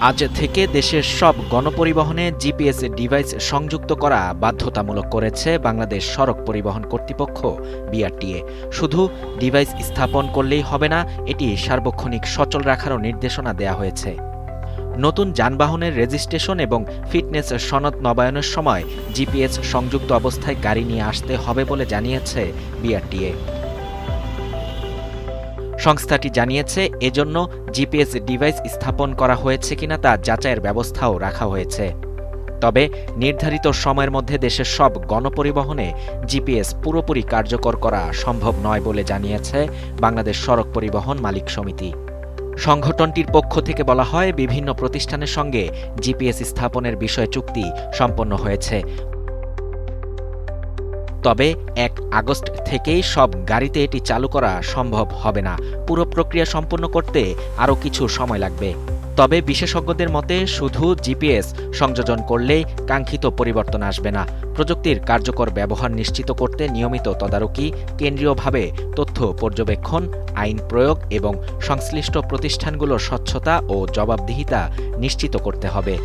আজ থেকে দেশের সব গণপরিবহনে জিপিএস ডিভাইস সংযুক্ত করা বাধ্যতামূলক করেছে বাংলাদেশ সড়ক পরিবহন কর্তৃপক্ষ বিআরটিএ। শুধু ডিভাইস স্থাপন করলেই হবে না, এটি সার্বক্ষণিক সচল রাখারও নির্দেশনা দেয়া হয়েছে। নতুন যানবাহনের রেজিস্ট্রেশন এবং ফিটনেস সনদ নবায়নের সময় জিপিএস সংযুক্ত অবস্থায় গাড়ি নিয়ে আসতে হবে বলে জানিয়েছে বিআরটিএ। সংস্থাটি জানিয়েছে, এজন্য জিপিএস ডিভাইস স্থাপন করা হয়েছে কিনা তা যাচাইয়ের ব্যবস্থাও রাখা হয়েছে। তবে নির্ধারিত সময়ের মধ্যে দেশের সব গণপরিবহনে জিপিএস পুরোপুরি কার্যকর করা সম্ভব নয় বলে জানিয়েছে বাংলাদেশ সড়ক পরিবহন মালিক সমিতি। সংগঠনটির পক্ষ থেকে বলা হয়, বিভিন্ন প্রতিষ্ঠানের সঙ্গে জিপিএস স্থাপনের বিষয়ে চুক্তি সম্পন্ন হয়েছে। তবে ১ আগস্ট থেকেই সব গাড়িতে এটি চালু করা সম্ভব হবে না। পুরো প্রক্রিয়া সম্পন্ন করতে আরও কিছু সময় লাগবে। তবে বিশেষজ্ঞদের মতে শুধু জিপিএস সংযোজন করলেই কাঙ্ক্ষিত পরিবর্তন আসবে না। প্রযুক্তির কার্যকর ব্যবহার নিশ্চিত করতে নিয়মিত তদারকি, কেন্দ্রীয়ভাবে তথ্য পর্যবেক্ষণ, আইন প্রয়োগ এবং সংশ্লিষ্ট প্রতিষ্ঠানগুলোর স্বচ্ছতা ও জবাবদিহিতা নিশ্চিত করতে হবে।